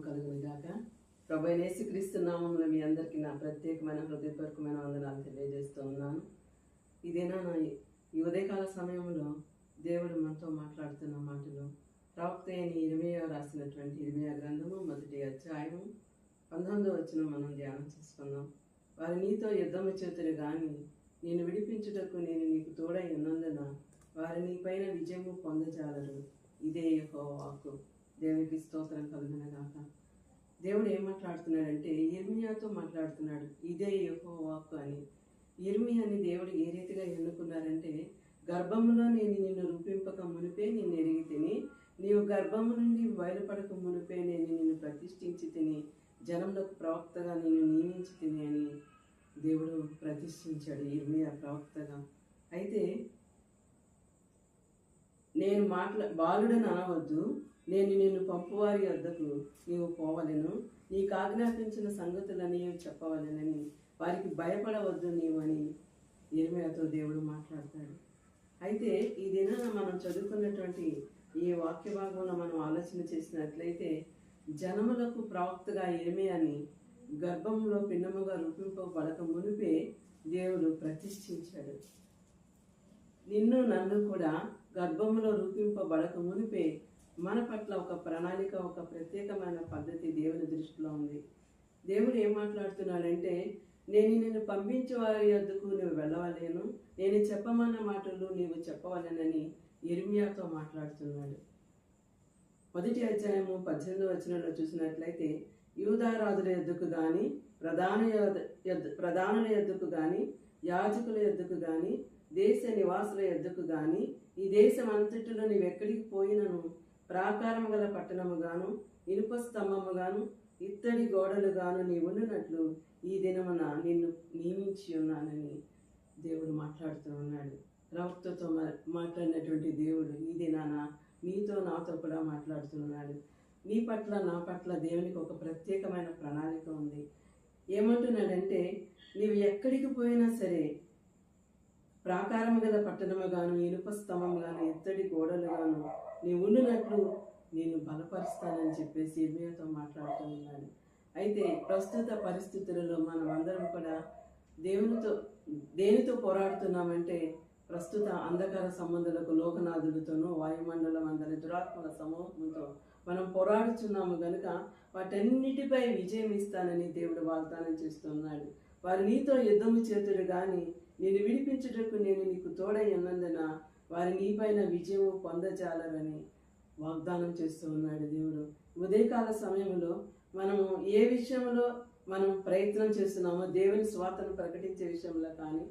కలుగును గాక. ప్రభువైన యేసుక్రీస్తు నామములో మీ అందరికీ నా ప్రత్యేకమైన హృదయపూర్వకమైన వందనాలు తెలియజేస్తూ ఉన్నాను. ఇదేనా ఈ ఉదయకాల సమయంలో దేవుడు మనతో మాట్లాడుతున్న మాటలు ప్రవక్త అయిన ఇర్మీయా రాసినటువంటి ఇర్మీయా గ్రంథము 1వ అధ్యాయము 19వ వచనం మనం ధ్యానం చేసుకుందాం. వారు నీతో యుద్ధము చేతురు గాని నేను విడిపించుటకు నేను నీకు తోడై ఉన్నందున వారు నీ పైన విజయము పొందజాలరు. ఇదే యెహోవా వాక్కు. దేవునికి స్తోత్రం కలుగునగాక. దేవుడు ఏం మాట్లాడుతున్నాడంటే ఇర్మీయాతో మాట్లాడుతున్నాడు. ఇదే యెహోవా వాక్కు అని. ఇర్మీయాని దేవుడు ఏ రీతిగా ఎన్నుకున్నారంటే, గర్భములో నేను నిన్ను రూపింపక మునిపే నిన్ను ఎరిగి తిని, నీవు గర్భము నుండి బయలుపడక మునిపే నేను నిన్ను ప్రతిష్ఠించి తిని, జనములకు ప్రవక్తగా నిన్ను నియమించి తిని అని దేవుడు ప్రతిష్ఠించాడు ఇర్మీయా ప్రవక్తగా. అయితే నేను బాలుడని అనవద్దు, నేను నిన్ను పంపువారి వద్దకు నీవు పోవలెను, నీకు ఆజ్ఞాపించిన సంగతులని చెప్పవలెనని, వారికి భయపడవద్దు నీవు అని ఇర్మీయాతో దేవుడు మాట్లాడతాడు. అయితే ఈ దినాన మనం చదువుకున్నటువంటి ఈ వాక్య భాగంలో మనం ఆలోచన చేసినట్లయితే, జనములకు ప్రవక్తగా ఇర్మీయాని గర్భంలో పిండముగా రూపింపబడక మునిపే దేవుడు ప్రతిష్ఠించాడు. నిన్ను నన్ను కూడా గర్భంలో రూపింపబడక మునిపే మన పట్ల ఒక ప్రణాళిక, ఒక ప్రత్యేకమైన పద్ధతి దేవుని దృష్టిలో ఉంది. దేవుడు ఏం మాట్లాడుతున్నాడంటే, నేను నిన్ను పంపించే వారి వద్దకు నువ్వు వెళ్ళవలేను, నేను చెప్పమన్న మాటలు నీవు చెప్పవలెనని ఇర్మీయాతో మాట్లాడుతున్నాడు. 1వ అధ్యాయము 18వ వచనంలో చూసినట్లయితే, యూదా రాజుల యొద్దకు గాని ప్రధానుల యొద్దకు గాని యాజకుల యొద్దకు గాని దేశ నివాసుల యొద్దకు గాని ఈ దేశం అంతటిలో నీవెక్కడికి పోయినను ప్రాకారము గల పట్టణము గాను ఇనుప స్తంభము గాను ఇత్తడి గోడలు గాను నీ ఉండునట్లు ఈ దినమున నిన్ను నియమించి ఉన్నానని దేవుడు మాట్లాడుతూ ఉన్నాడు. ప్రవక్తతో మాట్లాడినటువంటి దేవుడు ఈ దినాన నీతో నాతో కూడా మాట్లాడుతున్నాడు. నీ పట్ల నా పట్ల దేవునికి ఒక ప్రత్యేకమైన ప్రణాళిక ఉంది. ఏమంటున్నాడంటే, నీవు ఎక్కడికి పోయినా సరే ప్రాకారము గల పట్టణము గాను ఇనుప స్తంభము గాను ఇత్తడి గోడలు గాను నీ ఉండునట్లు నేను బలపరుస్తానని చెప్పేసి ఇర్మీయాతో మాట్లాడుతూ ఉన్నాడు. అయితే ప్రస్తుత పరిస్థితులలో మనం అందరం కూడా దేనితో పోరాడుతున్నామంటే, ప్రస్తుత అంధకార సంబంధాలకు లోకనాథులతోనూ వాయుమండలం అందరి దురాత్మల సమూహంతో మనం పోరాడుతున్నాము గనుక వాటన్నిటిపై విజయం ఇస్తానని దేవుడు వాగ్దానం చేస్తున్నాడు. వారు నీతో యుద్ధము చేతురు గాని నేను విడిపించుటకు నేను నీకు తోడై ఉన్నందున వారి నీపైన విజయము పొందజాలరని వాగ్దానం చేస్తూ ఉన్నాడు దేవుడు. ఉదయకాల సమయంలో మనము ఏ విషయంలో మనం ప్రయత్నం చేస్తున్నామో, దేవుని స్వార్థను ప్రకటించే విషయంలో కానీ,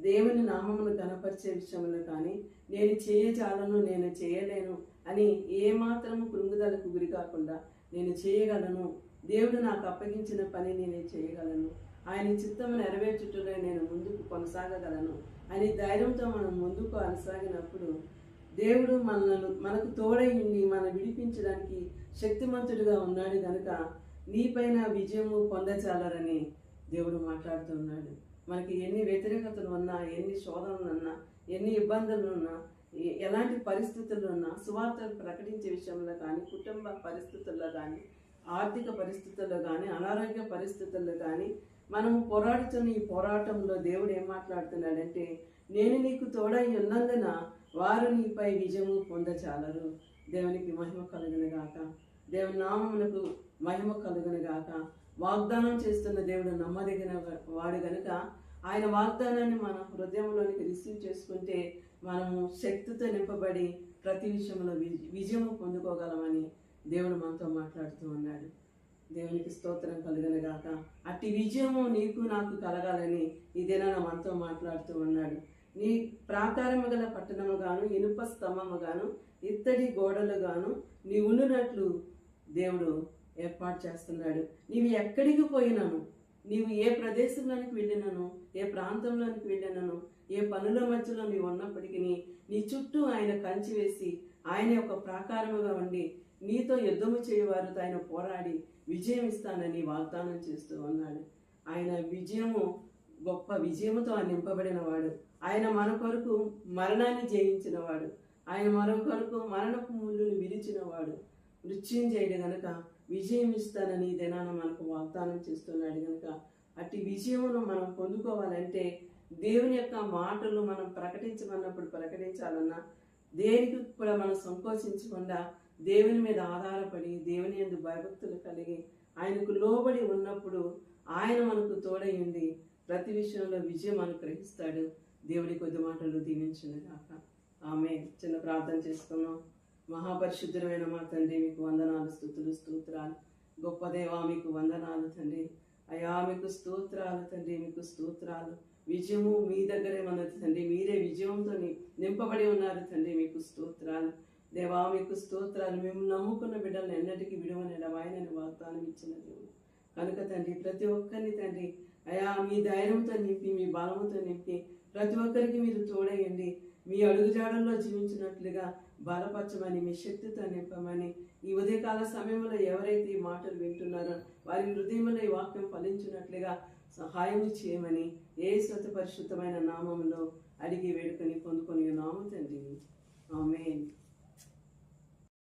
దేవుని నామమును ఘనపరిచే విషయంలో కానీ, నేను చేయజాలను, నేను చేయలేను అని ఏమాత్రము కృంగుదలకు గురి కాకుండా, నేను చేయగలను, దేవుడు నాకు అప్పగించిన పని నేను చేయగలను, ఆయన చిత్తము నెరవేర్చుటలో నేను ముందుకు కొనసాగగలను అని ధైర్యంతో మనం ముందుకు కొనసాగినప్పుడు దేవుడు మనకు తోడై ఉండి మనం విడిపించడానికి శక్తిమంతుడిగా ఉన్నాడు కనుక నీపైన విజయము పొందచాలరని దేవుడు మాట్లాడుతున్నాడు. మనకి ఎన్ని వ్యతిరేకతలు ఉన్నా, ఎన్ని శోధనలు ఉన్నా, ఎన్ని ఇబ్బందులు ఉన్నా, ఎలాంటి పరిస్థితుల్లో ఉన్నా, సువార్తలు ప్రకటించే విషయంలో కానీ, కుటుంబ పరిస్థితుల్లో కానీ, ఆర్థిక పరిస్థితుల్లో కానీ, అనారోగ్య పరిస్థితుల్లో కానీ మనము పోరాడుతున్న ఈ పోరాటంలో దేవుడు ఏం మాట్లాడుతున్నాడంటే, నేను నీకు తోడై ఉన్నందున వారు నీపై విజయము పొందచాలరు. దేవునికి మహిమ కలుగునుగాక. దేవుని నామమునకు మహిమ కలుగునుగాక. వాగ్దానం చేస్తున్న దేవుడు నమ్మదగిన వాడు గనుక ఆయన వాగ్దానాన్ని మన హృదయంలోనికి రిసీవ్ చేసుకుంటే మనము శక్తితో నింపబడి ప్రతి విషయంలో విజయము పొందుకోగలమని దేవుడు మనతో మాట్లాడుతూ ఉన్నాడు. దేవునికి స్తోత్రం కలుగునుగాక. అట్టి విజయము నీకు నాకు కలగాలని ఈ దినాన మనతో మాట్లాడుతూ ఉన్నాడు. నీ ప్రాకారము గల పట్టణము గాను ఇనుప స్తంభము గాను ఇత్తడి గోడలు గాను నీ ఉండునట్లు దేవుడు ఏర్పాటు చేస్తున్నాడు. నీవు ఎక్కడికి పోయినాను, నీవు ఏ ప్రదేశంలోనికి వెళ్ళినను, ఏ ప్రాంతంలోనికి వెళ్ళినను, ఏ పనుల మధ్యలో నీవు ఉన్నప్పటికీ నీ చుట్టూ ఆయన కంచి వేసి ఆయన యొక్క ప్రాకారముగా ఉండి నీతో యుద్ధము చేయవారితో ఆయన పోరాడి విజయం ఇస్తానని వాగ్దానం చేస్తూ ఉన్నాడు. ఆయన విజయము గొప్ప విజయముతో నింపబడిన వాడు. ఆయన మన కొరకు మరణాన్ని జయించిన వాడు. ఆయన మన కొరకు మరణపు ముళ్ళును విరిచిన వాడు. మృత్యుంజయుడు గనుక విజయం ఇస్తానని ఈ దినాన మనకు వాగ్దానం చేస్తున్నాడు గనుక అట్టి విజయమును మనం పొందుకోవాలంటే దేవుని యొక్క మాటలు మనం ప్రకటించమన్నప్పుడు ప్రకటించాలన్నా దేనికి కూడా మనం సంకోచించకుండా దేవుని మీద ఆధారపడి దేవుని యందు భయభక్తులు కలిగి ఆయనకు లోబడి ఉన్నప్పుడు ఆయన మనకు తోడై ఉండి ప్రతి విషయంలో విజయం అనుగ్రహిస్తాడు. దేవుడి కొద్ది మాటలు దీవించును గాక. ఆమె చిన్న ప్రార్థన చేసుకున్నాం. మహాపరిశుద్ధమైన మా తండ్రి, మీకు వందనాలు, స్తుతులు, స్తోత్రాలు. గొప్ప దేవా, మీకు వందనాలు తండ్రి. అయా, మీకు స్తోత్రాలు తండ్రి, మీకు స్తోత్రాలు. విజయము మీ దగ్గరే ఉన్నది తండ్రి. మీరే విజయంతో నింపబడి ఉన్నారు తండ్రి. మీకు స్తోత్రాలు దేవా, మీకు స్తోత్రాలు. మేము నమ్ముకున్న బిడ్డలను ఎన్నటికీ విడవని ఎడబాయనని వాగ్దానం ఇచ్చిన దేవుడు కనుక తండ్రి, ప్రతి ఒక్కరిని తండ్రి అయా మీ ధైర్యంతో నింపి, మీ బలముతో నింపి, ప్రతి ఒక్కరికి మీరు తోడయండి. మీ అడుగుజాడల్లో జీవించినట్లుగా బలపరచమని, మీ శక్తితో నింపమని, ఈ ఉదయకాల సమయంలో ఎవరైతే ఈ మాటలు వింటున్నారో వారి హృదయంలో ఈ వాక్యం ఫలించినట్లుగా సహాయం చేయమని యేసు పరిశుద్ధమైన నామములో అడిగి వేడుకొని పొందుకొని ఉన్నాం.